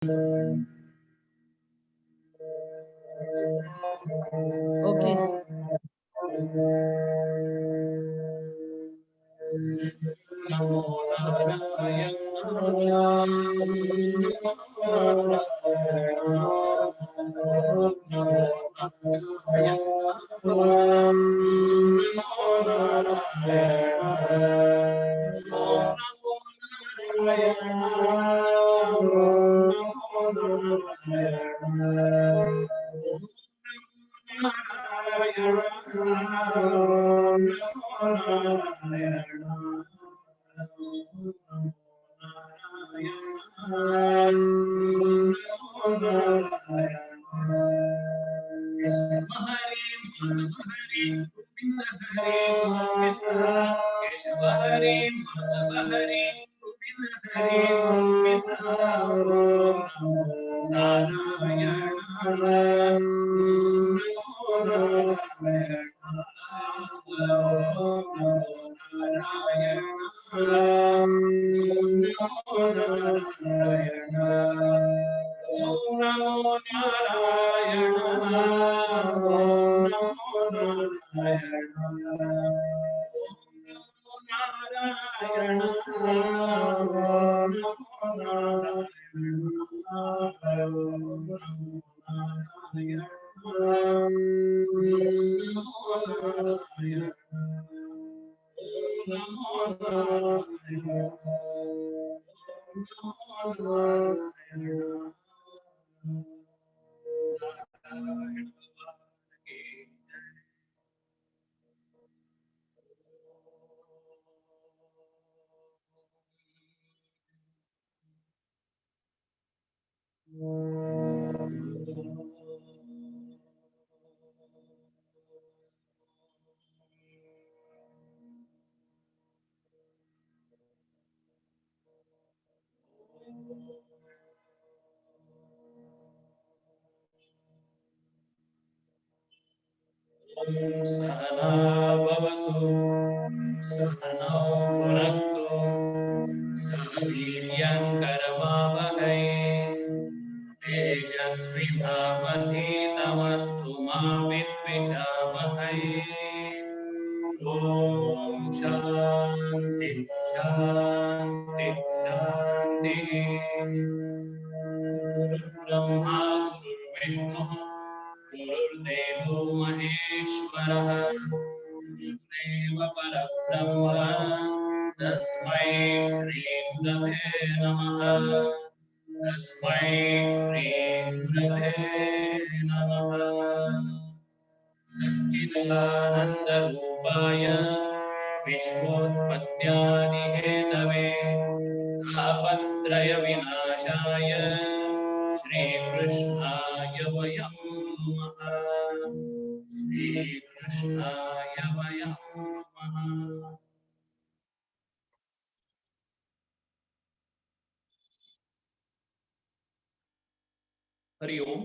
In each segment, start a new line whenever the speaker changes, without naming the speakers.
Okay.
नमो सहना भवतु सहनौ भुनक्तु सह वीर्यङ्करवावहै तेजस्विनावधीतमस्तु मा विद्विषावहै। ॐ शान्ति शान्ति शान्तिः। गुरुर्ब्रह्मा गुरुर्विष्णुः गुरुर्देवो महेश्वरः गुरुदेव परब्रह्म तस्मै श्री गुरवे नमः। तस्मै श्री गुरवे नमः। सच्चिदानन्दरूपाय विश्वोत्पत्त्यादिहेतवे तापत्रयविनाशाय श्रीकृष्णाय वयं नमः। श्रीकृष्णाय वयं नमः। हरि ओम।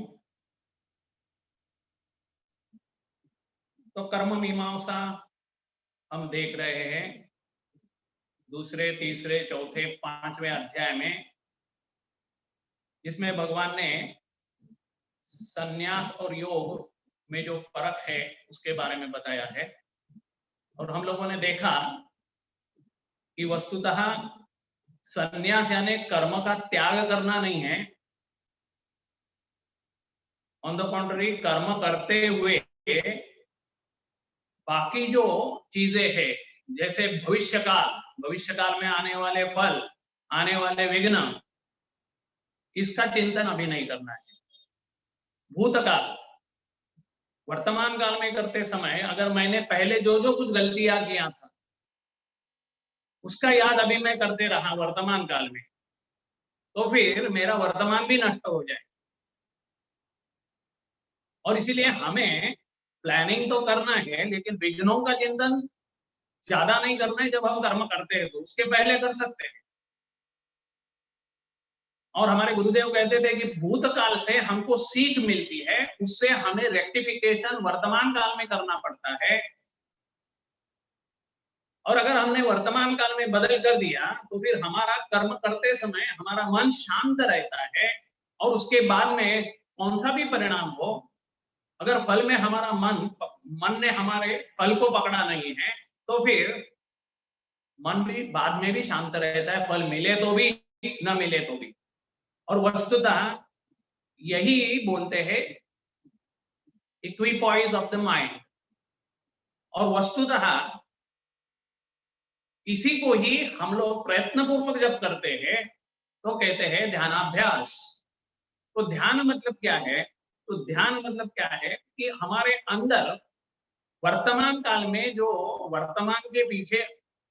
तो कर्म मीमांसा हम देख रहे हैं दूसरे तीसरे चौथे पांचवें अध्याय में, जिसमें भगवान ने संन्यास और योग में जो फर्क है उसके बारे में बताया है। और हम लोगों ने देखा कि वस्तुतः संन्यास यानी कर्म का त्याग करना नहीं है। ऑन द कॉन्ट्ररी, कर्म करते हुए बाकी जो चीजें हैं, जैसे भविष्य काल में आने वाले फल, आने वाले विघ्न, इसका चिंतन अभी नहीं करना है। भूतकाल, वर्तमान काल में करते समय अगर मैंने पहले जो जो कुछ गलतियां किया था उसका याद अभी मैं करते रहा वर्तमान काल में, तो फिर मेरा वर्तमान भी नष्ट हो जाए। और इसीलिए हमें प्लानिंग तो करना है, लेकिन विघ्नों का चिंतन ज्यादा नहीं करना है। जब हम कर्म करते हैं तो उसके पहले कर सकते हैं। और हमारे गुरुदेव कहते थे कि भूतकाल से हमको सीख मिलती है, उससे हमें रेक्टिफिकेशन वर्तमान काल में करना पड़ता है। और अगर हमने वर्तमान काल में बदल कर दिया तो फिर हमारा कर्म करते समय हमारा मन शांत रहता है, और उसके बाद में कौन सा भी परिणाम हो, अगर फल में हमारा मन ने हमारे फल को पकड़ा नहीं है, तो फिर मन भी बाद में भी शांत रहता है, फल मिले तो भी न मिले तो भी। और वस्तुतः यही बोलते हैं इक्विपॉइस ऑफ द माइंड। और वस्तुतः इसी को ही हम लोग प्रयत्न पूर्वक जब करते हैं तो कहते हैं ध्यानाभ्यास। तो ध्यान मतलब क्या है? तो ध्यान मतलब क्या है कि हमारे अंदर वर्तमान काल में जो वर्तमान के पीछे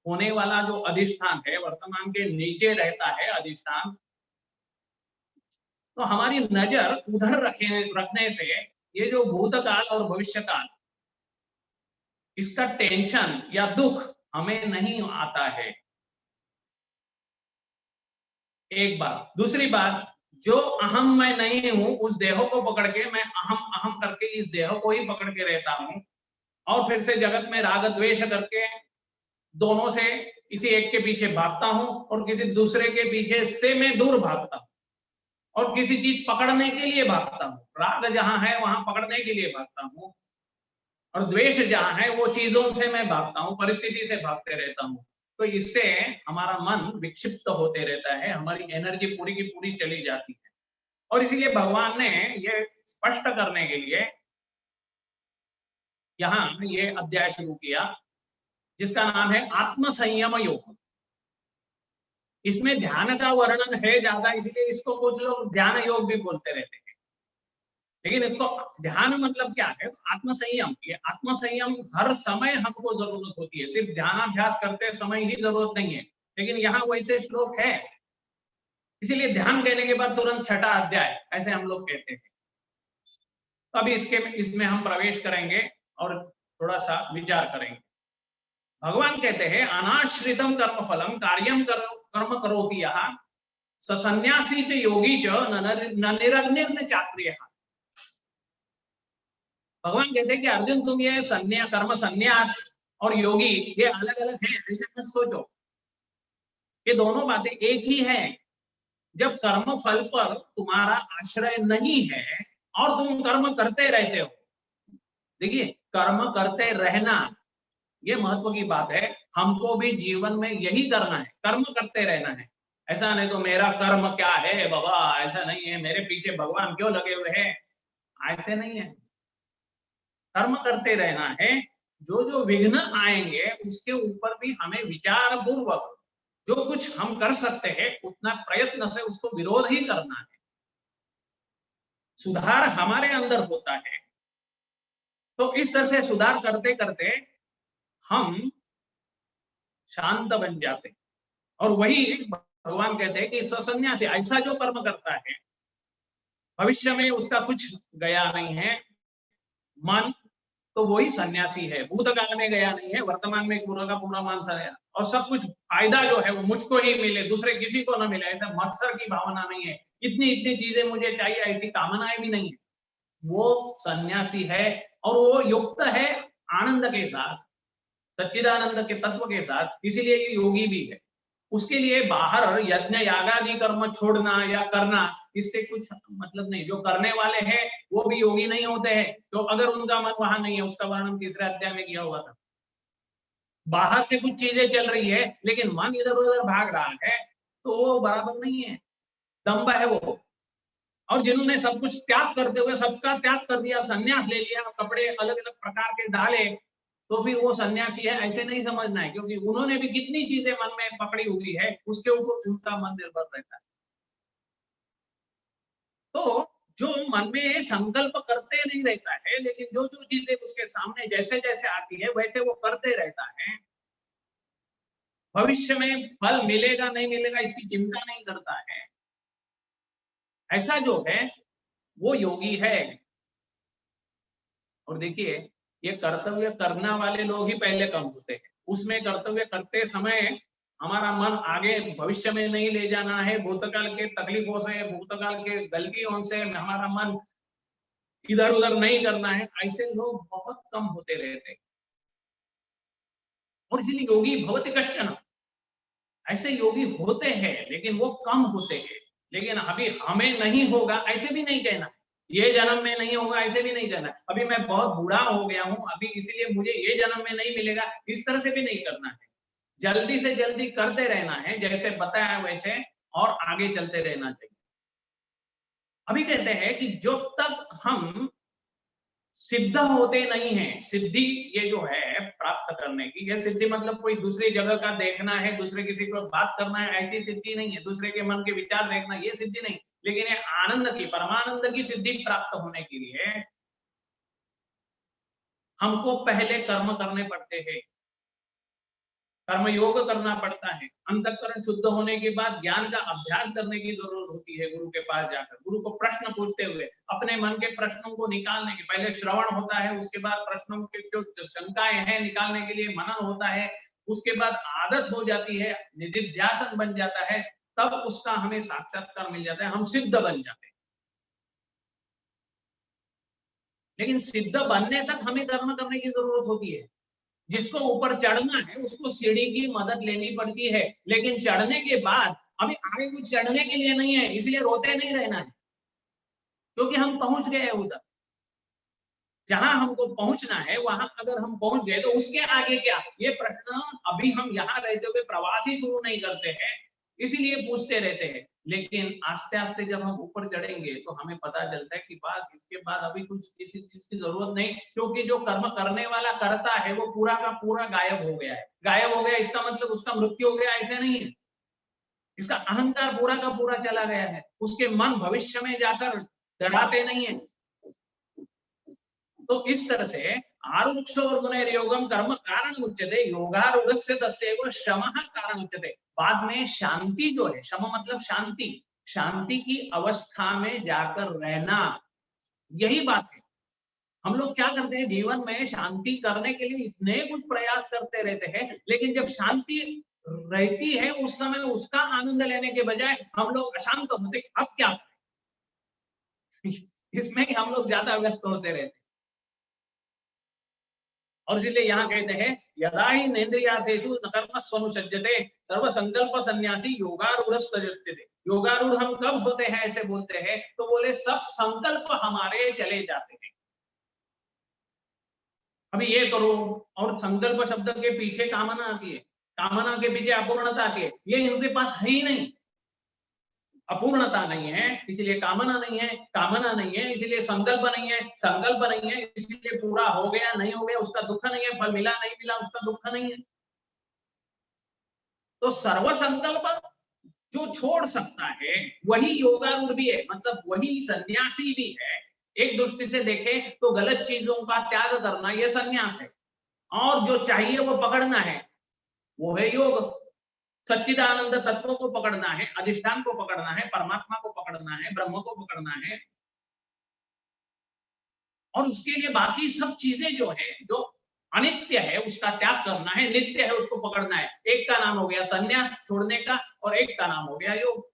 होने वाला जो अधिष्ठान है, वर्तमान के नीचे रहता है अधिष्ठान, तो हमारी नजर उधर रखने से ये जो भूतकाल और भविष्यकाल, इसका टेंशन या दुख हमें नहीं आता है। एक बात। दूसरी बात, जो अहम मैं नहीं हूं, उस देह को पकड़ के मैं अहम अहम करके इस देह को ही पकड़ के रहता हूं, और फिर से जगत में राग द्वेष करके दोनों से किसी एक के पीछे भागता हूं और किसी दूसरे के पीछे से मैं दूर भागता हूं, और किसी चीज पकड़ने के लिए भागता हूं। राग जहां है वहां पकड़ने के लिए भागता हूं, और द्वेष जहां है वो चीजों से मैं भागता हूं, परिस्थिति से भागते रहता हूं। तो इससे हमारा मन विक्षिप्त होते रहता है, हमारी एनर्जी पूरी की पूरी चली जाती है। और इसीलिए भगवान ने ये स्पष्ट करने के लिए यहाँ ये अध्याय शुरू किया, जिसका नाम है आत्म संयम योग। इसमें ध्यान का वर्णन है ज्यादा, इसलिए इसको कुछ लोग ध्यान योग भी बोलते रहते हैं। लेकिन इसको ध्यान मतलब क्या है? तो आत्म संयम। ये आत्म संयम हर समय हमको जरूरत होती है, सिर्फ ध्यानाभ्यास करते समय ही जरूरत नहीं है। लेकिन यहाँ वैसे श्लोक है, इसीलिए ध्यान कहने के बाद तुरंत छठा अध्याय ऐसे हम लोग कहते हैं। तो अभी इसमें हम प्रवेश करेंगे और थोड़ा सा विचार करेंगे। भगवान कहते हैं अनाश्रितम कर्म फलम कार्यम कर्म करोति यः सन्यासी च योगी च न निरग्निर्न चाक्रियः। भगवान कहते हैं कि अर्जुन, तुम ये कर्म संन्यास और योगी ये अलग अलग है, ऐसे मत सोचो। ये दोनों बातें एक ही है। जब कर्म फल पर तुम्हारा आश्रय नहीं है और तुम कर्म करते रहते हो, देखिए कर्म करते रहना ये महत्व की बात है। हमको भी जीवन में यही करना है, कर्म करते रहना है। ऐसा नहीं तो मेरा कर्म क्या है बाबा, ऐसा नहीं है, मेरे पीछे भगवान क्यों लगे हुए हैं, ऐसे नहीं है। कर्म करते रहना है। जो जो विघ्न आएंगे उसके ऊपर भी हमें विचार पूर्वक जो कुछ हम कर सकते हैं उतना प्रयत्न से उसको विरोध ही करना है। सुधार हमारे अंदर होता है। तो इस तरह से सुधार करते करते हम शांत बन जाते हैं। और वही भगवान कहते हैं कि सन्यासी ऐसा जो कर्म करता है, भविष्य में उसका कुछ गया नहीं है मन, तो वही सन्यासी है। भूतकाल में गया नहीं है, वर्तमान में पूरा का पूरा मान गया, और सब कुछ फायदा जो है वो मुझको ही मिले, दूसरे किसी को ना मिले, ऐसा मत्सर की भावना नहीं है। इतनी इतनी चीजें मुझे चाहिए, ऐसी कामनाएं भी नहीं है। वो सन्यासी है और वो युक्त है आनंद के साथ, सच्चिदानंद के तत्व के साथ, इसीलिए ये योगी भी है। उसके लिए बाहर यज्ञ यागादि कर्म छोड़ना या करना, इससे कुछ मतलब नहीं। जो करने वाले हैं वो भी योगी नहीं होते हैं, तो अगर उनका मन वहां नहीं है, उसका वर्णन तीसरे अध्याय में किया हुआ था। बाहर से कुछ चीजें चल रही है लेकिन मन इधर उधर भाग रहा है, तो वो बराबर नहीं है, दम्भ है वो। और जिन्होंने सब कुछ त्याग करते हुए सबका त्याग कर दिया, संन्यास ले लिया, कपड़े अलग अलग प्रकार के डाले, तो फिर वो सन्यासी है ऐसे नहीं समझना है, क्योंकि उन्होंने भी कितनी चीजें मन में पकड़ी हुई है, उसके ऊपर उनका मन निर्भर रहता है। तो जो मन में संकल्प करते नहीं रहता है, लेकिन जो जो चीजें उसके सामने जैसे जैसे आती है वैसे वो करते रहता है, भविष्य में फल मिलेगा नहीं मिलेगा इसकी चिंता नहीं करता है, ऐसा जो है वो योगी है। और देखिए ये कर्तव्य करने वाले लोग ही पहले कम होते हैं। उसमें कर्तव्य करते समय हमारा मन आगे भविष्य में नहीं ले जाना है, भूतकाल के तकलीफों से, भूतकाल के गलतियों से हमारा मन इधर उधर नहीं करना है, ऐसे लोग बहुत कम होते रहते हैं। और इसलिए योगी भवति कश्चन, ऐसे योगी होते हैं लेकिन वो कम होते हैं। लेकिन अभी हमें नहीं होगा ऐसे भी नहीं कहना, ये जन्म में नहीं होगा ऐसे भी नहीं कहना, अभी मैं बहुत बूढ़ा हो गया हूं अभी इसलिए मुझे ये जन्म में नहीं मिलेगा, इस तरह से भी नहीं करना है। जल्दी से जल्दी करते रहना है जैसे बताया वैसे, और आगे चलते रहना चाहिए। अभी कहते हैं कि जब तक हम सिद्ध होते नहीं है, सिद्धि ये जो है प्राप्त करने की, ये सिद्धि मतलब कोई दूसरी जगह का देखना है, दूसरे किसी को बात करना है, ऐसी सिद्धि नहीं है, दूसरे के मन के विचार देखना ये सिद्धि नहीं, लेकिन ये आनंद की, परमानंद की सिद्धि प्राप्त होने के लिए हमको पहले कर्म करने पड़ते हैं, कर्म योग करना पड़ता है। अंतःकरण शुद्ध होने के बाद ज्ञान का अभ्यास करने की जरूरत होती है, गुरु के पास जाकर गुरु को प्रश्न पूछते हुए, अपने मन के प्रश्नों को निकालने के पहले श्रवण होता है, उसके बाद प्रश्नों के जो शंकाएं हैं निकालने के लिए मनन होता है, उसके बाद आदत हो जाती है, निधिध्यासन बन जाता है, तब उसका हमें साक्षात्कार मिल जाता है, हम सिद्ध बन जाते हैं। लेकिन सिद्ध बनने तक हमें कर्म करने की जरूरत होती है। जिसको ऊपर चढ़ना है उसको सीढ़ी की मदद लेनी पड़ती है, लेकिन चढ़ने के बाद अभी आगे कुछ चढ़ने के लिए नहीं है, इसलिए रोते नहीं रहना है, क्योंकि हम पहुंच गए हैं उधर जहां हमको पहुंचना है, वहां अगर हम पहुंच गए तो उसके आगे क्या, ये प्रश्न अभी हम यहाँ रहते हुए प्रवासी शुरू नहीं करते हैं, इसीलिए पूछते रहते हैं। लेकिन आस्ते आस्ते जब हम ऊपर चढ़ेंगे तो हमें पता चलता है कि बस इसके बाद अभी कुछ किसी चीज की जरूरत नहीं, क्योंकि जो कर्म करने वाला करता है वो पूरा का पूरा गायब हो गया है। गायब हो गया इसका मतलब उसका मृत्यु हो गया ऐसे नहीं है, इसका अहंकार पूरा का पूरा चला गया है, उसके मन भविष्य में जाकर डराते नहीं है। तो इस तरह से आरुक्षोर्गुणैर्योगम कर्म कारण उच्यते, योगारूढ़स्य तस्यैव शमः कारण उच्यते। बाद में शांति जो है, शम मतलब शांति, शांति की अवस्था में जाकर रहना, यही बात है। हम लोग क्या करते हैं जीवन में, शांति करने के लिए इतने कुछ प्रयास करते रहते हैं, लेकिन जब शांति रहती है उस समय उसका आनंद लेने के बजाय हम लोग अशांत होते हैं, अब क्या इसमें ही हम लोग ज्यादा व्यस्त होते रहते हैं। और इसलिए यहाँ कहते हैं यदा ही नेन्द्रियार्थेषु न कर्म स्वनुसज्जते सर्व संकल्प सन्यासी योगारूढ़स्तजते। योगारूढ़ हम कब होते हैं ऐसे बोलते हैं, तो बोले सब संकल्प हमारे चले जाते हैं। अभी ये करो, और संकल्प शब्द के पीछे कामना आती है, कामना के पीछे अपूर्णता आती है, ये इनके पास है ही नहीं। अपूर्णता नहीं है इसलिए कामना नहीं है, कामना नहीं है इसलिए संकल्प नहीं है, संकल्प नहीं है इसलिए पूरा हो गया नहीं हो गया उसका दुख नहीं है, फल मिला नहीं मिला उसका दुख नहीं है। तो सर्व संकल्प जो छोड़ सकता है वही योगारूढ़ भी है, मतलब वही सन्यासी भी है। एक दृष्टि से देखें तो गलत चीजों का त्याग करना यह सन्यास है, और जो चाहिए वो पकड़ना है वो है योग। सच्चिदानंद तत्व को पकड़ना है, अधिष्ठान को पकड़ना है, परमात्मा को पकड़ना है, ब्रह्म को पकड़ना है, और उसके लिए बाकी सब चीजें जो है, जो अनित्य है उसका त्याग करना है, नित्य है उसको पकड़ना है। एक का नाम हो गया संन्यास छोड़ने का, और एक का नाम हो गया योग।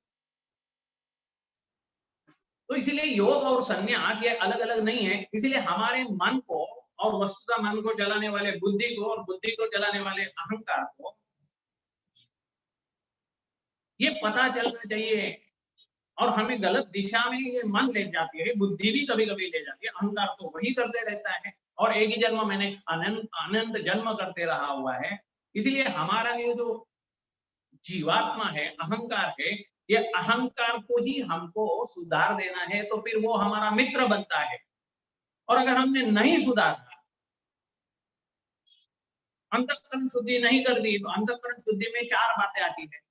तो इसीलिए योग और संन्यास ये अलग अलग नहीं है। इसीलिए हमारे मन को, और वस्तुतः मन को चलाने वाले बुद्धि को, और बुद्धि को चलाने वाले अहंकार को ये पता चलना चाहिए। और हमें गलत दिशा में ये मन ले जाती है, बुद्धि भी कभी कभी ले जाती है, अहंकार तो वही करते रहता है, और एक ही जन्म मैंने अनंत अनंत जन्म करते रहा हुआ है। इसलिए हमारा ये जो जीवात्मा है, अहंकार है, ये अहंकार को ही हमको सुधार देना है, तो फिर वो हमारा मित्र बनता है। और अगर हमने नहीं सुधारा, अंतःकरण शुद्धि नहीं कर दी, तो अंतःकरण शुद्धि में चार बातें आती है,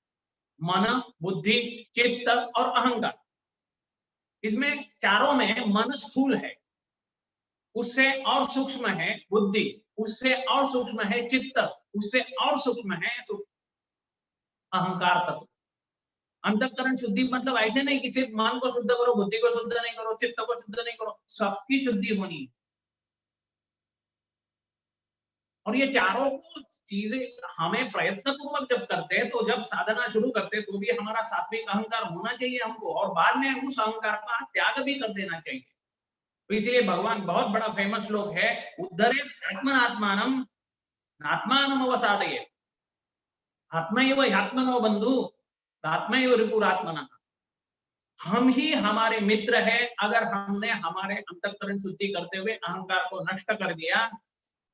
मन, बुद्धि, चित्त और अहंकार। इसमें चारों में मन स्थूल है, उससे और सूक्ष्म है बुद्धि, उससे और सूक्ष्म है चित्त, उससे और सूक्ष्म है अहंकार तत्व। अंतःकरण शुद्धि मतलब ऐसे नहीं कि सिर्फ मन को शुद्ध करो, बुद्धि को शुद्ध नहीं करो, चित्त को शुद्ध नहीं करो, सबकी शुद्धि होनी है। और ये चारों चीजें हमें प्रयत्न पूर्वक जब करते हैं, तो जब साधना शुरू करते हैं तो भी हमारा सात्विक अहंकार होना चाहिए हमको, और बाद में उस अहंकार का त्याग भी कर देना चाहिए। तो इसलिए भगवान बहुत बड़ा फेमस श्लोक है, उद्धरे आत्मनात्मानम आत्मानम अवसादये, आत्मैव ह्यात्मनो बंधु आत्मैव रिपुरात्मनः। हम ही हमारे मित्र है। अगर हमने हमारे अंतःकरण शुद्धि करते हुए अहंकार को नष्ट कर दिया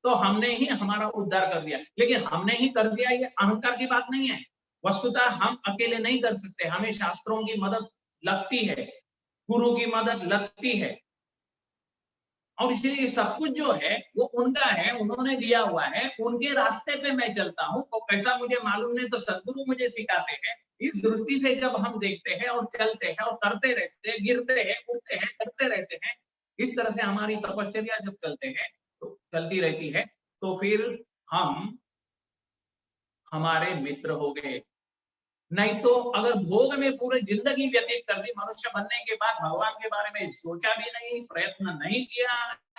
तो हमने ही हमारा उद्धार कर दिया। लेकिन हमने ही कर दिया, ये अहंकार की बात नहीं है। वस्तुतः हम अकेले नहीं कर सकते, हमें शास्त्रों की मदद लगती है, गुरु की मदद लगती है। और इसीलिए सब कुछ जो है वो उनका है, उन्होंने दिया हुआ है, उनके रास्ते पे मैं चलता हूँ। तो कैसा मुझे मालूम नहीं, तो सदगुरु मुझे सिखाते हैं। इस दृष्टि से जब हम देखते हैं और चलते हैं और करते रहते हैं, गिरते हैं, उठते हैं, करते रहते हैं, इस तरह से हमारी तपश्चर्या जब चलते हैं तो चलती रहती है, तो फिर हम हमारे मित्र हो गए। नहीं तो अगर भोग में पूरी जिंदगी व्यतीत कर दी, मनुष्य बनने के बाद भगवान के बारे में सोचा भी नहीं, प्रयत्न नहीं किया,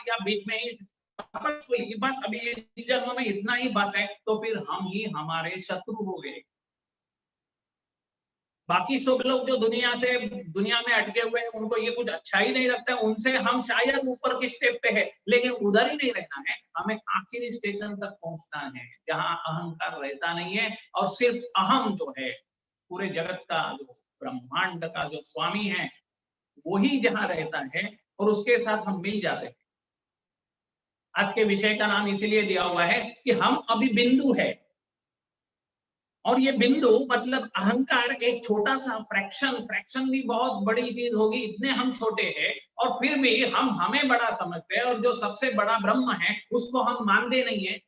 या बीच में ही बस अभी इस जन्म में इतना ही बस है, तो फिर हम ही हमारे शत्रु हो गए। बाकी सब लोग जो दुनिया में अटके हुए हैं, उनको ये कुछ अच्छा ही नहीं लगता है, उनसे हम शायद ऊपर के स्टेप पे है, लेकिन उधर ही नहीं रहना है। हमें आखिरी स्टेशन तक पहुंचना है, जहां अहंकार रहता नहीं है और सिर्फ अहम जो है, पूरे जगत का जो ब्रह्मांड का जो स्वामी है, वही जहां रहता है और उसके साथ हम मिल जाते हैं। आज के विषय का नाम इसीलिए दिया हुआ है कि हम अभी बिंदु है, और ये बिंदु मतलब अहंकार एक छोटा सा फ्रैक्शन, फ्रैक्शन भी बहुत बड़ी चीज होगी, इतने हम छोटे हैं और फिर भी हम हमें बड़ा समझते हैं, और जो सबसे बड़ा ब्रह्म है उसको हम मानते नहीं है,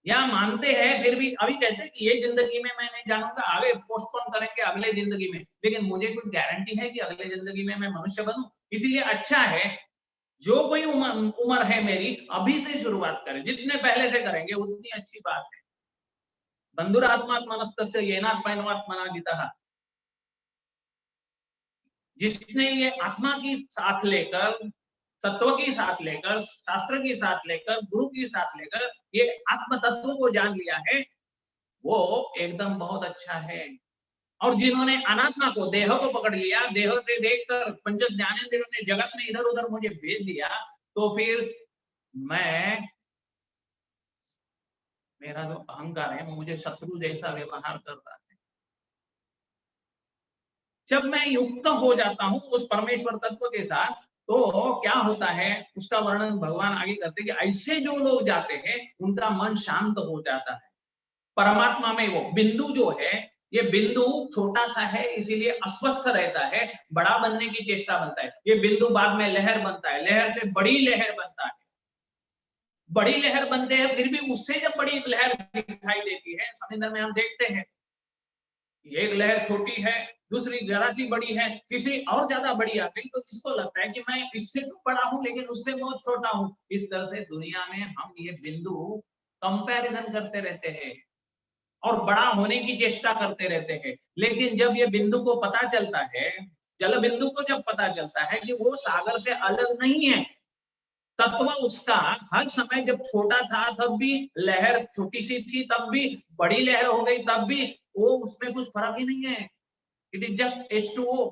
या मानते हैं फिर भी अभी कहते हैं कि ये जिंदगी में मैं नहीं जानूंगा, आगे पोस्टपोन करेंगे अगले जिंदगी में, लेकिन मुझे कुछ गारंटी है कि अगले जिंदगी में मैं मनुष्य बनूं? इसीलिए अच्छा है जो कोई उम्र है मेरी, अभी से शुरुआत करें, जितने पहले से करेंगे उतनी अच्छी बात है। बंधुरात्मात्मनस्तस्य येनात्मैनमात्मना जितः। जिसने ये आत्मा की साथ लेकर, तत्व की साथ लेकर, शास्त्र की साथ लेकर, गुरु की साथ लेकर ये आत्म तत्व को जान लिया है, वो एकदम बहुत अच्छा है। और जिन्होंने अनात्मा को, देह को पकड़ लिया, देह से देखकर पंच ज्ञानेंद्रियों ने जगत में इधर उधर मुझे भेज दिया, तो फिर मैं, मेरा जो अहंकार है वो मुझे शत्रु जैसा व्यवहार कर रहा है। जब मैं युक्त हो जाता हूं उस परमेश्वर तत्व के साथ, तो क्या होता है उसका वर्णन भगवान आगे करते हैं कि ऐसे जो लोग जाते हैं उनका मन शांत हो जाता है। परमात्मा में वो बिंदु जो है, ये बिंदु छोटा सा है इसीलिए अस्वस्थ रहता है, बड़ा बनने की चेष्टा बनता है। ये बिंदु बाद में लहर बनता है, लहर से बड़ी लहर बनता है, बड़ी लहर बनते हैं, फिर भी उससे जब बड़ी लहर दिखाई देती है समुद्र में, हम देखते हैं एक लहर छोटी है, दूसरी जरा सी बड़ी है, तीसरी और ज्यादा बड़ी आ गई, तो इसको लगता है कि मैं इससे तो बड़ा हूं लेकिन उससे बहुत छोटा हूं। इस तरह से दुनिया में हम ये बिंदु कंपैरिजन करते रहते हैं और बड़ा होने की चेष्टा करते रहते हैं। लेकिन जब ये बिंदु को पता चलता है, जल बिंदु को जब पता चलता है कि वो सागर से अलग नहीं है, तत्व उसका हर समय, जब छोटा था तब भी लहर छोटी सी थी, तब भी बड़ी लहर हो गई तब भी, वो उसमें कुछ फर्क ही नहीं है। It is just H2O।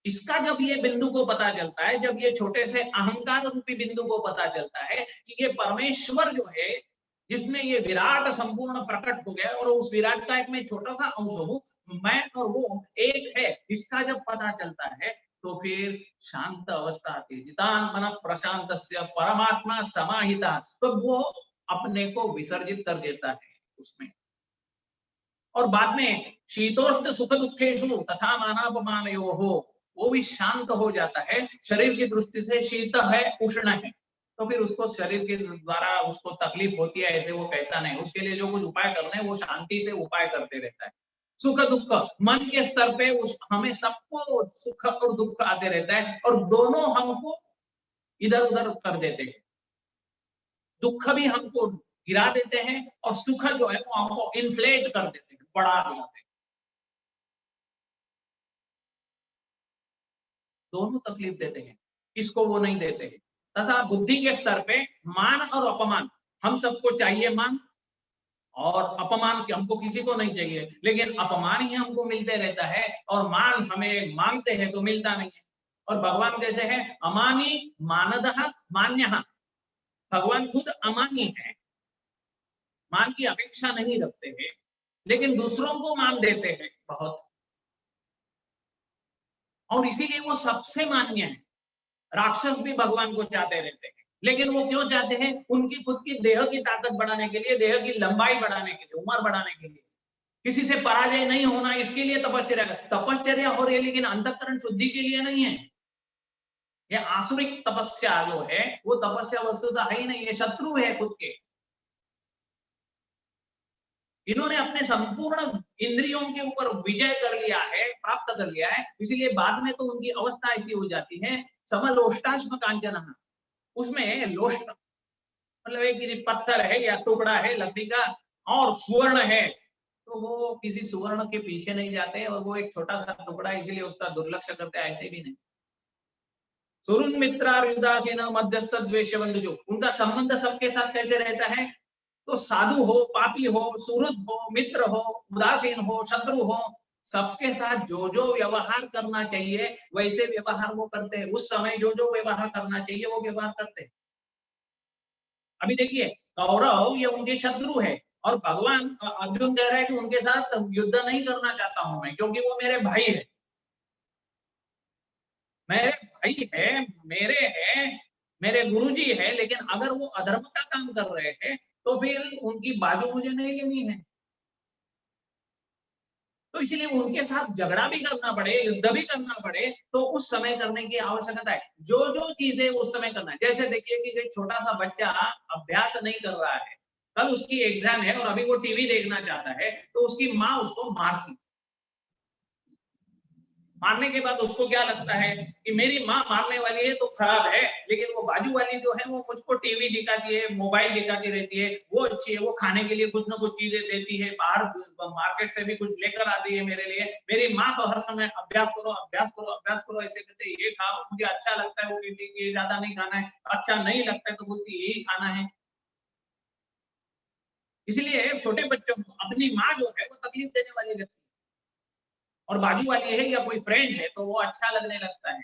इसका जब ये बिंदु को पता चलता है, जब ये छोटे से अहंकार रूपी बिंदु को पता चलता है कि ये परमेश्वर जो है, जिसमें ये विराट संपूर्ण प्रकट हो गया और उस विराट का एक मैं छोटा सा अंश हूं, मैं और वो एक है, इसका जब पता चलता है तो फिर शांत अवस्था आती है। जितान मन प्रशांतस्य परमात्मा समाहिता, तो वो अपने को विसर्जित कर देता है उसमें, और बाद में शीतोष्ण सुख दुखेषु तथा मानापमानयोः, वो भी शांत हो जाता है। शरीर की दृष्टि से शीत है, उष्ण है, तो फिर उसको शरीर के द्वारा उसको तकलीफ होती है ऐसे वो कहता नहीं, उसके लिए जो कुछ उपाय करने हैं वो शांति से उपाय करते रहता है। सुख दुख मन के स्तर पे उस हमें सबको सुख और दुख आते रहता है, और दोनों हमको इधर उधर कर देते हैं। दुख भी हमको गिरा देते हैं और सुख जो है वो हमको इन्फ्लेट कर देते हैं, बढ़ा देते हैं। दोनों तकलीफ देते हैं, इसको वो नहीं देते हैं। तथा बुद्धि के स्तर पे मान और अपमान, हम सबको चाहिए मान, और अपमान हमको किसी को नहीं चाहिए, लेकिन अपमान ही हमको मिलते रहता है, और मान हमें मांगते हैं तो मिलता नहीं है। और भगवान कैसे है? अमानी मानदः मान्यः। भगवान खुद अमानी है, मान की अपेक्षा नहीं रखते हैं, लेकिन दूसरों को मान देते हैं बहुत, और इसीलिए वो सबसे मान्य है। राक्षस भी भगवान को चाहते रहते हैं, लेकिन वो क्यों चाहते हैं? उनकी खुद की देह की ताकत बढ़ाने के लिए, देह की लंबाई बढ़ाने के लिए, उम्र बढ़ाने के लिए, किसी से पराजय नहीं होना, इसके लिए तपश्चर्या। तपश्चर्या हो रही है लेकिन अंतःकरण शुद्धि के लिए नहीं है। ये आसुरिक तपस्या जो है, वो तपस्या वस्तुतः है ही नहीं, ये शत्रु है खुद के। इन्होंने अपने संपूर्ण इंद्रियों के ऊपर विजय कर लिया है, प्राप्त कर लिया है, इसीलिए बाद में तो उनकी अवस्था ऐसी हो जाती है, समलोष्टाश्म कांचनः। उसमें लोष्ट मतलब एक किसी पत्थर है या टुकड़ा है लकड़ी का और स्वर्ण है, तो वो किसी स्वर्ण के पीछे नहीं जाते, और वो एक छोटा सा टुकड़ा है इसीलिए उसका दुर्लक्ष करते हैं, ऐसे भी नहीं। सुरुन मित्रार्युदासीन मध्यस्थ द्वेष बंधुजो, उनका संबंध सबके साथ कैसे रहता है? तो साधु हो, पापी हो, सुहृद हो, मित्र हो, उदासीन हो, शत्रु हो, सबके साथ जो जो व्यवहार करना चाहिए वैसे व्यवहार वो करते हैं। उस समय जो जो व्यवहार करना चाहिए वो व्यवहार करते हैं। अभी देखिए, कौरव ये उनके शत्रु है, और भगवान अर्जुन कह रहा है कि उनके साथ युद्ध नहीं करना चाहता हूं मैं, क्योंकि वो मेरे भाई है, मेरे भाई है, मेरे है, मेरे गुरुजी है, लेकिन अगर वो अधर्म का काम कर रहे हैं तो फिर उनकी बाजू मुझे नहीं लेनी है। तो इसलिए उनके साथ झगड़ा भी करना पड़े, युद्ध भी करना पड़े, तो उस समय करने की आवश्यकता है। जो जो चीजें उस समय करना है, जैसे देखिए कि एक छोटा सा बच्चा अभ्यास नहीं कर रहा है, कल उसकी एग्जाम है और अभी वो टीवी देखना चाहता है, तो उसकी माँ उसको मारती, मारने के बाद उसको क्या लगता है कि मेरी माँ मारने वाली है तो खराब है, लेकिन वो बाजू वाली जो है वो मुझको टीवी दिखाती है, मोबाइल दिखाती रहती है, वो अच्छी है, वो खाने के लिए कुछ ना कुछ चीजें देती है, बाहर मार्केट से भी कुछ लेकर आती है मेरे लिए। मेरी माँ तो हर समय अभ्यास करो, अभ्यास करो, अभ्यास करो ऐसे कहते, ये खाओ, मुझे अच्छा लगता है, वो कहती है ये ज्यादा नहीं खाना है, अच्छा नहीं लगता है तो बोलती यही खाना है। इसलिए छोटे बच्चों को अपनी माँ जो है वो तकलीफ देने वाली लगती है, और बाजू वाली है या कोई फ्रेंड है तो वो अच्छा लगने लगता है।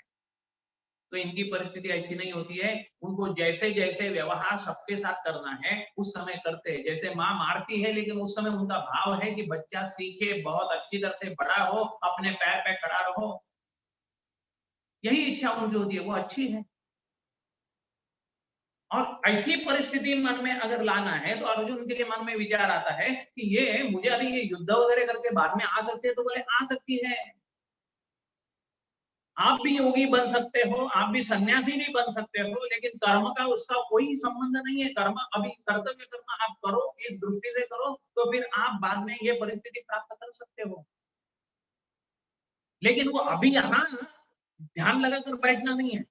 तो इनकी परिस्थिति ऐसी नहीं होती है, उनको जैसे जैसे व्यवहार सबके साथ करना है उस समय करते हैं। जैसे माँ मारती है लेकिन उस समय उनका भाव है कि बच्चा सीखे, बहुत अच्छी तरह से बड़ा हो, अपने पैर पे खड़ा रहो, यही इच्छा उनकी होती है, वो अच्छी है। और ऐसी परिस्थिति मन में अगर लाना है तो अर्जुन के मन में विचार आता है कि ये मुझे अभी ये युद्ध वगैरह करके बाद में आ सकते हैं, तो बोले आ सकती है, आप भी योगी बन सकते हो, आप भी सन्यासी भी बन सकते हो, लेकिन कर्म का उसका कोई संबंध नहीं है। कर्म अभी कर्तव्य कर्म आप करो, इस दृष्टि से करो, तो फिर आप बाद में ये परिस्थिति प्राप्त कर सकते हो। लेकिन वो अभी यहाँ ध्यान लगाकर बैठना नहीं है,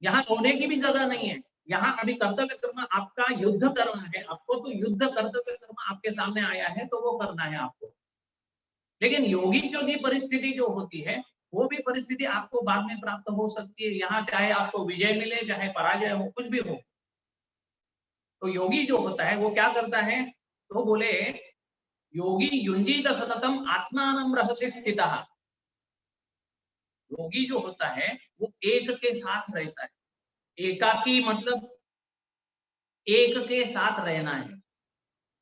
यहाँ रोने की भी जगह नहीं है। यहाँ अभी कर्तव्य कर्म आपका युद्ध करना है, आपको तो युद्ध कर्तव्य कर्म आपके सामने आया है तो वो करना है आपको। लेकिन योगी जो की परिस्थिति जो होती है, वो भी परिस्थिति आपको बाद में प्राप्त हो सकती है। यहाँ चाहे आपको विजय मिले, चाहे पराजय हो, कुछ भी हो। तो योगी जो होता है वो क्या करता है? तो बोले योगी युंजीत सततम आत्मानं रहसि स्थितः। योगी जो होता है वो एक के साथ रहता है। एकाकी मतलब एक के साथ रहना है।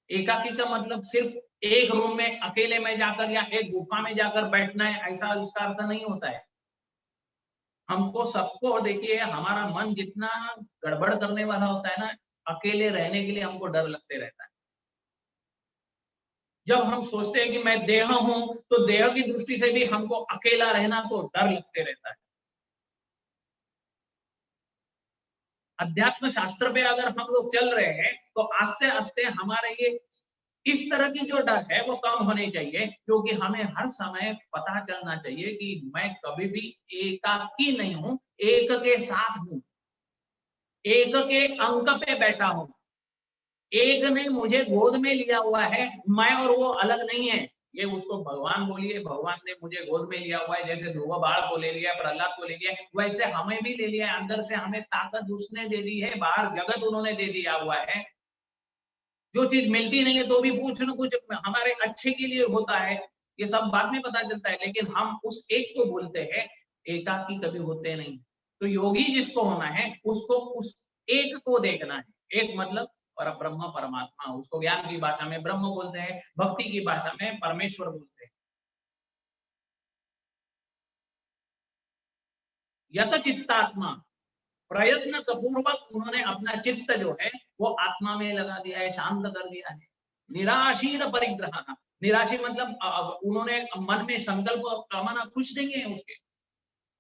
एकाकी का मतलब सिर्फ एक रूम में अकेले में जाकर या एक गुफा में जाकर बैठना है, ऐसा उसका अर्थ नहीं होता है। हमको सबको देखिए, हमारा मन जितना गड़बड़ करने वाला होता है ना, अकेले रहने के लिए हमको डर लगते रहता है। जब हम सोचते हैं कि मैं देह हूं, तो देह की दृष्टि से भी हमको अकेला रहना तो डर लगते रहता है। अध्यात्म शास्त्र पे अगर हम लोग चल रहे हैं तो आस्ते आस्ते हमारे ये इस तरह की जो डर है वो कम होनी चाहिए, क्योंकि हमें हर समय पता चलना चाहिए कि मैं कभी भी एकाकी नहीं हूं, एक के साथ हूं, एक के अंक पे बैठा हूं, एक ने मुझे गोद में लिया हुआ है, मैं और वो अलग नहीं है। ये उसको भगवान बोलिए, भगवान ने मुझे गोद में लिया हुआ है, जैसे ध्रुव बाण को ले लिया, प्रहलाद को ले लिया, वैसे हमें भी ले लिया है। अंदर से हमें ताकत उसने दे दी है, बाहर जगत उन्होंने दे दिया हुआ है। जो चीज मिलती नहीं है तो भी कुछ न कुछ हमारे अच्छे के लिए होता है, ये सब बाद में पता चलता है, लेकिन हम उस एक को बोलते हैं, एकाकी कभी होते नहीं। तो योगी जिसको होना है उसको उस एक को देखना है। एक मतलब और ब्रह्म परमात्मा, उसको ज्ञान की भाषा में ब्रह्म बोलते हैं, भक्ति की भाषा में परमेश्वर बोलते हैं। यत चित्तात्मा, प्रयत्न पूर्वक उन्होंने अपना चित्त जो है वो आत्मा में लगा दिया है, शांत कर दिया है। निराशीर परिग्रह, निराशी मतलब उन्होंने मन में संकल्प कामना कुछ नहीं है उसके,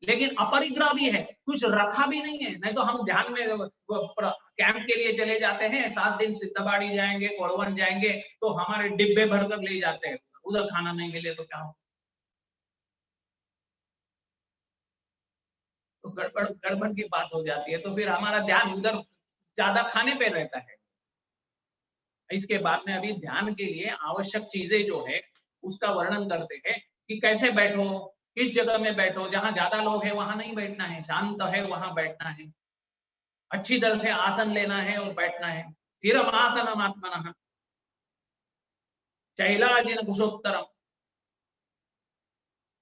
लेकिन अपरिग्रह भी है, कुछ रखा भी नहीं है। नहीं तो हम ध्यान में कैंप के लिए चले जाते हैं, 7 दिन सिद्धबाड़ी जाएंगे, कोड़वन जाएंगे, तो हमारे डिब्बे भरकर ले जाते हैं, उधर खाना नहीं मिले तो क्या हो, तो गड़बड़ गड़बड़ की बात हो जाती है, तो फिर हमारा ध्यान उधर ज्यादा खाने पे रहता है। इसके बाद में अभी ध्यान के लिए आवश्यक चीजें जो है उसका वर्णन करते हैं कि कैसे बैठो, किस जगह में बैठो, जहां ज्यादा लोग हैं वहां नहीं बैठना है, शांत है वहां बैठना है, अच्छी तरह से आसन लेना है और बैठना है। स्थिरम आसनम आत्मनः शैलाजिन कुशोत्तरम,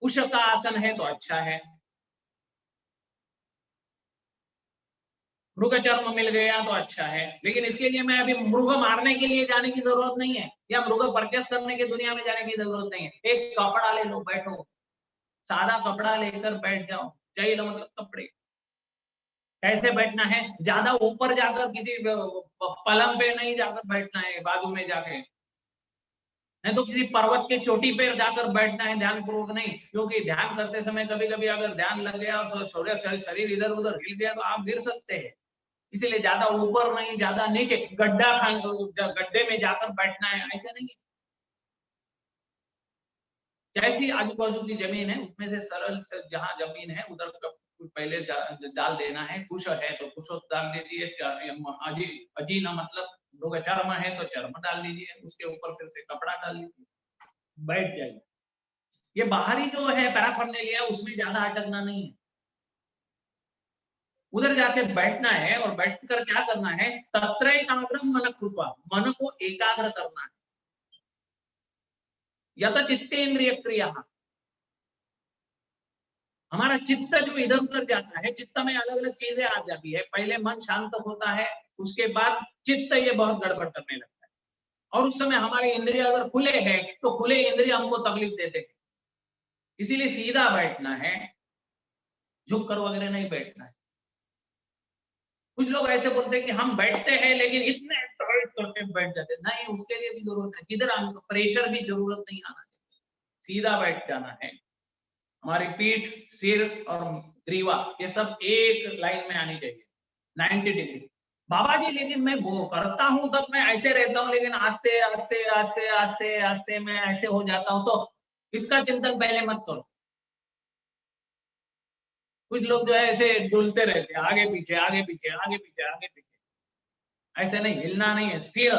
कुश का आसन है तो अच्छा है। मृग चर्म मिल गया तो अच्छा है, लेकिन इसके लिए मैं अभी मृग मारने के लिए जाने की जरूरत नहीं है, या मृग परचेस करने की दुनिया में जाने की जरूरत नहीं है। एक कपड़ा ले लो, बैठो, सादा कपड़ा लेकर बैठ जाओ। चाहिए मतलब कपड़े। कैसे बैठना है, ज्यादा ऊपर जाकर किसी पलंग पे नहीं जाकर बैठना है, बाजू में जाके, नहीं तो किसी पर्वत के चोटी पे जाकर बैठना है ध्यान पूर्वक नहीं, क्योंकि ध्यान करते समय कभी कभी अगर ध्यान लग गया और शरीर इधर उधर हिल गया तो आप गिर सकते हैं। इसीलिए ज्यादा ऊपर नहीं, ज्यादा नीचे, गड्ढे में जाकर बैठना है ऐसा नहीं है। जैसी आजू बाजू की जमीन है उसमें से सरल जहां जमीन है उधर पहले डाल देना है। कुश है तो कुश डाल दीजिए, अजीना मतलब लोग चर्म है तो चर्म डाल दीजिए, उसके ऊपर फिर से कपड़ा डाल दीजिए, बैठ जाइए। ये बाहरी जो है पैराफर्नेलिया उसमें ज्यादा अटकना नहीं है, उधर जाके बैठना है और बैठकर क्या करना है, तत्र एकाग्रम मन कृत्वा, मन को एकाग्र करना है। यत चित्तेन्द्रिय क्रिया, हमारा चित्त जो इधर उधर जाता है, चित्त में अलग अलग चीजें आ जाती है, पहले मन शांत होता है, उसके बाद चित्त ये बहुत गड़बड़ करने लगता है, और उस समय हमारे इंद्रिय अगर खुले हैं तो खुले इंद्रिय हमको तकलीफ देते हैं। इसीलिए सीधा बैठना है, झुक कर वगैरह नहीं बैठना है। कुछ लोग ऐसे बोलते हैं कि हम बैठते हैं लेकिन इतने टाइट करके बैठ जाते हैं, नहीं उसके लिए भी जरूरत है, किधर प्रेशर भी जरूरत नहीं आना चाहिए, सीधा बैठ जाना है। हमारी पीठ, सिर और ग्रीवा ये सब एक लाइन में आनी चाहिए, 90 डिग्री। बाबा जी लेकिन मैं वो करता हूं तब मैं ऐसे रहता हूं, लेकिन आस्ते आस्ते आस्ते आस्ते आस्ते मैं ऐसे हो जाता हूं, तो इसका चिंतन पहले मत करो। कुछ लोग जो है ऐसे डुलते रहते हैं, आगे पीछे आगे पीछे आगे पीछे आगे पीछे, ऐसे नहीं, हिलना नहीं है, स्थिर,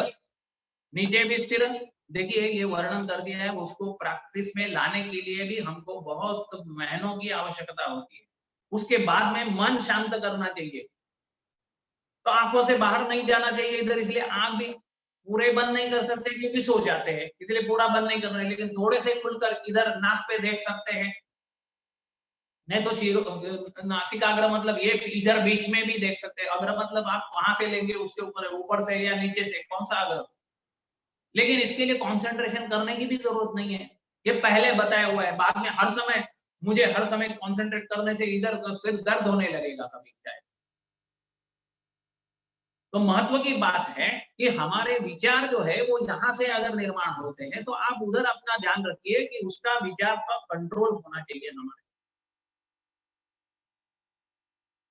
नीचे भी स्थिर। देखिए ये वर्णन कर दिया है, उसको प्रैक्टिस में लाने के लिए भी हमको बहुत महीनों की आवश्यकता होती है। उसके बाद में मन शांत करना चाहिए, तो आंखों से बाहर नहीं जाना चाहिए इधर, इसलिए आंख भी पूरे बंद नहीं कर सकते क्योंकि सो जाते हैं, इसलिए पूरा बंद नहीं कर रहे, लेकिन थोड़े से खुलकर इधर नाक पे देख सकते हैं, नहीं तो नासिकाग्र मतलब ये इधर बीच में भी देख सकते हैं। अग्र मतलब आप वहां से लेंगे उसके ऊपर से या नीचे से, कौन सा अग्र, लेकिन इसके लिए कंसंट्रेशन करने की भी जरूरत नहीं है, ये पहले बताया हुआ है। बाद में हर समय मुझे हर समय कंसंट्रेट करने से इधर सिर्फ दर्द होने लगेगा कभी क्या। तो महत्व की बात है कि हमारे विचार जो है वो यहाँ से अगर निर्माण होते हैं तो आप उधर अपना ध्यान रखिए कि उसका विचार पर कंट्रोल होना चाहिए हमारे,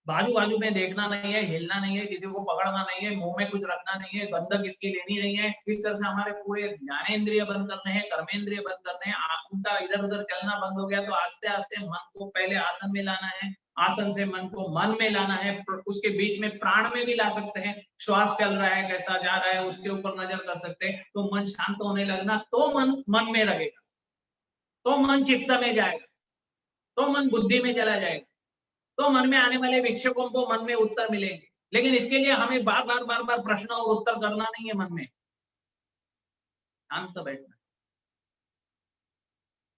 बाजू बाजू में देखना नहीं है, हिलना नहीं है, किसी को पकड़ना नहीं है, मुंह में कुछ रखना नहीं है, गंध किसकी लेनी नहीं है। इस तरह से हमारे पूरे ज्ञानेंद्रिय बंद करने हैं, कर्मेंद्रिय बंद करने हैं, उनका इधर उधर चलना बंद हो गया तो आस्ते आस्ते मन को पहले आसन में लाना है, आसन से मन को मन में लाना है, उसके बीच में प्राण में भी ला सकते हैं, श्वास चल रहा है कैसा जा रहा है उसके ऊपर नजर कर सकते हैं, तो मन शांत होने लगना, तो मन मन में लगेगा, तो मन चित्त में जाएगा, तो मन बुद्धि में चला जाएगा, तो मन में आने वाले विक्षेपों को मन में उत्तर मिलेंगे। लेकिन इसके लिए हमें बार बार प्रश्न और उत्तर करना नहीं है, मन में शांत बैठना,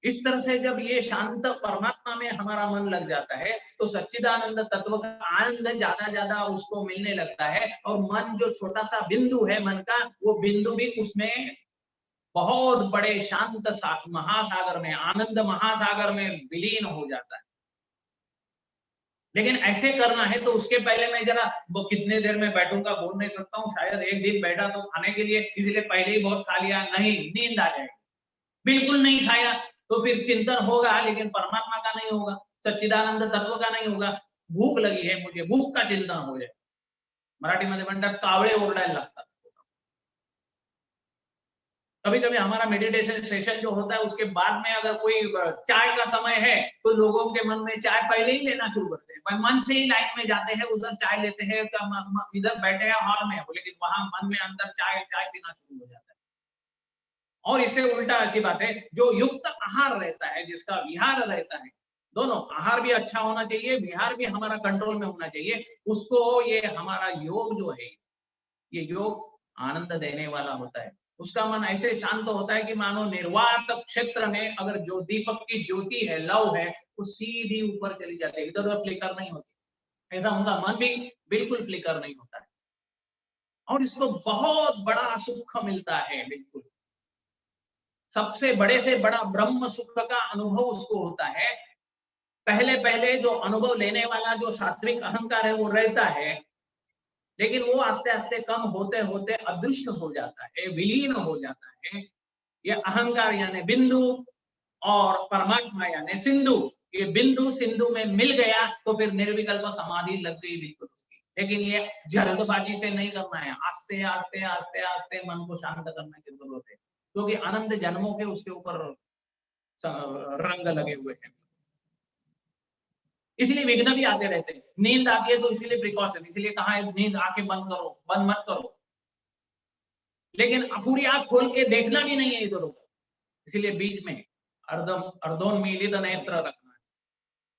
इस तरह से जब ये शांत परमात्मा में हमारा मन लग जाता है तो सच्चिदानंद तत्व का आनंद ज्यादा उसको मिलने लगता है, और मन जो छोटा सा बिंदु है मन का, वो बिंदु भी उसमें बहुत बड़े शांत महासागर में, आनंद महासागर में विलीन हो जाता है। लेकिन ऐसे करना है तो उसके पहले मैं जरा वो कितने देर में बैठूंगा बोल नहीं सकता हूँ, शायद एक दिन बैठा तो खाने के लिए, इसलिए पहले ही बहुत खा लिया, नहीं, नींद आ जाएगी। बिल्कुल नहीं खाया तो फिर चिंतन होगा लेकिन परमात्मा का नहीं होगा, सच्चिदानंद तत्व का नहीं होगा। भूख लगी है मुझे, भूख का चिंतन हो जाए, मराठीमध्ये म्हणतात कावळे ओरडायला लागतात। कभी-कभी हमारा मेडिटेशन सेशन जो होता है उसके बाद में अगर कोई चाय का समय है तो लोगों के मन में चाय पहले ही लेना शुरू करते हैं, मन से ही लाइन में जाते हैं, उधर चाय लेते हैं, इधर बैठे हैं हॉल में, लेकिन वहां मन में अंदर चाय चाय पीना शुरू हो जाता है। और इससे उल्टा ऐसी बात है, जो युक्त आहार रहता है, जिसका विहार रहता है, दोनों आहार भी अच्छा होना चाहिए, विहार भी हमारा कंट्रोल में होना चाहिए, उसको ये हमारा योग जो है, ये योग आनंद देने वाला होता है। उसका मन ऐसे शांत होता है कि मानो निर्वात क्षेत्र में अगर जो दीपक की ज्योति है, लौ है, वो सीधी ऊपर चली जाती है, इधर उधर फ्लिकर नहीं होती। ऐसा उनका मन भी बिल्कुल फ्लिकर नहीं होता है, और इसको बहुत बड़ा सुख मिलता है। बिल्कुल सबसे बड़े से बड़ा ब्रह्म सुख का अनुभव उसको होता है। पहले पहले जो अनुभव लेने वाला जो सात्विक अहंकार है वो रहता है, लेकिन वो आस्ते आस्ते कम होते होते अदृश्य हो जाता है, विलीन हो जाता है। ये अहंकार यानी बिंदु और परमात्मा यानी सिंधु, ये बिंदु सिंधु में मिल गया तो फिर निर्विकल्प समाधि लग गई बिल्कुल उसकी। लेकिन ये जल्दबाजी से नहीं करना है, आस्ते आस्ते आस्ते आस्ते मन को शांत करने की जरूरत है, क्योंकि अनंत जन्मों के उसके ऊपर रंग लगे हुए हैं। इसलिए विघ्न भी आते रहते हैं। नींद आती है तो इसीलिए प्रिकॉशन, इसीलिए कहा है नींद आंखें बंद करो, बंद मत करो, लेकिन पूरी आंख खोल के देखना भी नहीं है इधर उधर, इसीलिए बीच में अर्धोन्मीलित नेत्र रखना है।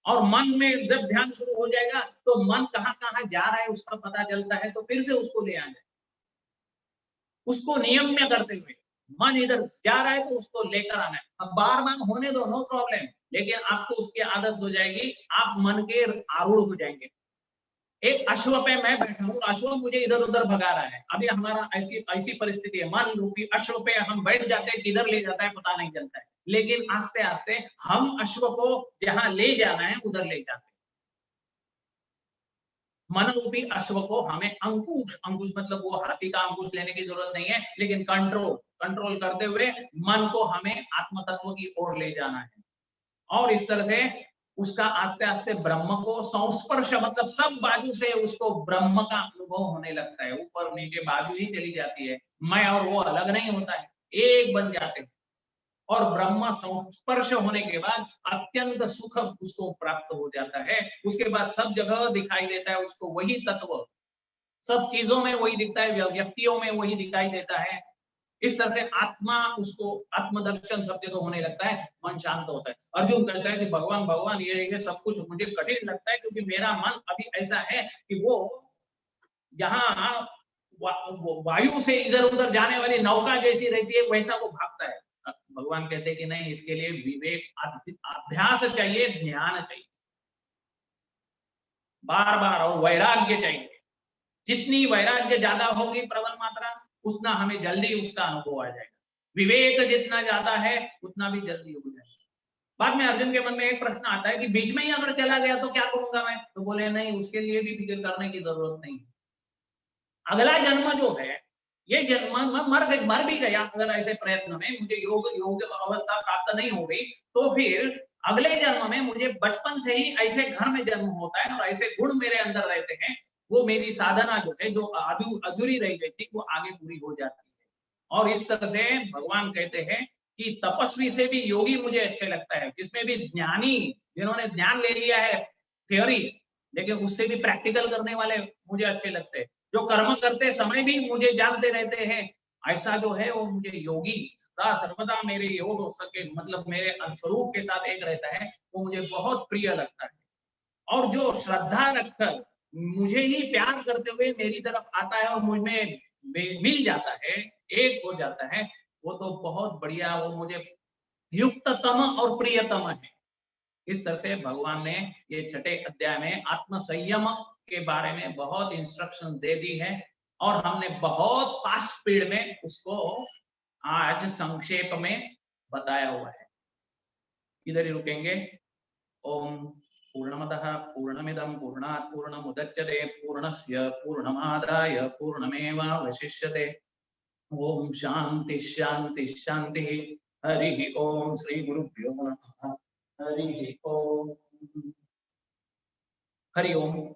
और मन में जब ध्यान शुरू हो जाएगा तो मन कहाँ कहाँ जा रहा है उसका पता चलता है, तो फिर से उसको ले आना है, उसको नियम्य करते हुए। मन इधर जा रहा है तो उसको लेकर आना है। अब बार बार होने दो, नो प्रॉब्लम, लेकिन आपको उसकी आदत हो जाएगी, आप मन के आरूढ़ हो जाएंगे। एक अश्व पे मैं बैठा हूँ, अश्व मुझे इधर उधर भगा रहा है, अभी हमारा ऐसी ऐसी परिस्थिति है, मन रूपी अश्व पे हम बैठ जाते हैं, किधर ले जाता है पता नहीं चलता है, लेकिन आस्ते आस्ते हम अश्व को जहां ले जाना है उधर ले जाते हैं। मन रूपी अश्व को हमें अंकुश, अंकुश मतलब वो हाथी का अंकुश लेने की जरूरत नहीं है, लेकिन कंट्रोल कंट्रोल करते हुए मन को हमें आत्म तत्व की ओर ले जाना है। और इस तरह से उसका आस्ते आस्ते ब्रह्म को संस्पर्श, मतलब सब बाजू से उसको ब्रह्म का अनुभव होने लगता है, ऊपर नीचे बाजू ही चली जाती है, मैं और वो अलग नहीं होता है, एक बन जाते हैं। और ब्रह्म संस्पर्श होने के बाद अत्यंत सुख उसको प्राप्त हो जाता है। उसके बाद सब जगह दिखाई देता है उसको वही तत्व, सब चीजों में वही दिखता है, व्यक्तियों में वही दिखाई देता है। इस तरह से आत्मा उसको आत्मदर्शन सब जगह होने लगता है, मन शांत होता है। अर्जुन कहता है कि भगवान भगवान ये सब कुछ मुझे कठिन लगता है, क्योंकि मेरा मन अभी ऐसा है कि वो यहाँ वायु से इधर उधर जाने वाली नौका जैसी रहती है वैसा वो भागता है। भगवान कहते हैं कि नहीं, इसके लिए विवेक अभ्यास चाहिए, ध्यान चाहिए बार बार, और वैराग्य चाहिए। जितनी वैराग्य ज्यादा होगी प्रबल मात्रा, उतना हमें जल्दी उसका अनुभव आ जाएगा। विवेक जितना ज्यादा है उतना भी जल्दी हो जाएगा। बाद में अर्जुन के मन में एक प्रश्न आता है कि बीच में ही अगर चला गया तो क्या करूंगा मैं, तो बोले नहीं, उसके लिए भी फिक्र करने की जरूरत नहीं। अगला जन्म जो है, ये जन्म मर भी गया अगर ऐसे प्रयत्न में मुझे योग योग अवस्था प्राप्त नहीं हो गई, तो फिर अगले जन्म में मुझे बचपन से ही ऐसे घर में जन्म होता है और ऐसे गुण मेरे अंदर रहते हैं, वो मेरी साधना जो है, जो अधूरी रह गई थी, वो आगे पूरी हो जाती है। और इस तरह से भगवान कहते हैं कि तपस्वी से भी योगी मुझे अच्छे लगता है, जिसमें भी ज्ञानी, जिन्होंने ज्ञान ले लिया है थ्योरी, लेकिन उससे भी प्रैक्टिकल करने वाले मुझे अच्छे लगते हैं, जो कर्म करते समय भी मुझे जानते रहते हैं, ऐसा जो है वो मुझे योगी सदा सर्वदा मेरे योग हो सके, मतलब मेरे स्वरूप के साथ एक रहता है, वो मुझे बहुत प्रिय लगता है। और जो श्रद्धा रखकर मुझे ही प्यार करते हुए मेरी तरफ आता है और मुझ में मिल जाता है, एक हो जाता है, वो तो बहुत बढ़िया, वो मुझे युक्ततम और प्रियतम है। इस तरह से भगवान ने ये छठे अध्याय में आत्म संयम के बारे में बहुत इंस्ट्रक्शन दे दी है और हमने बहुत फास्ट स्पीड में उसको आज संक्षेप में बताया हुआ है। इधर ही रुकेंगे। ओम पूर्णमदः पूर्णमिदं पूर्णात् पूर्णमुदच्यते पूर्णस्य पूर्णमादाय पूर्णमेवावशिष्यते। ओम शांति शांति शांति। हरि ओम श्री गुरुभ्यो नमः। हरि ओम। हरि ओम।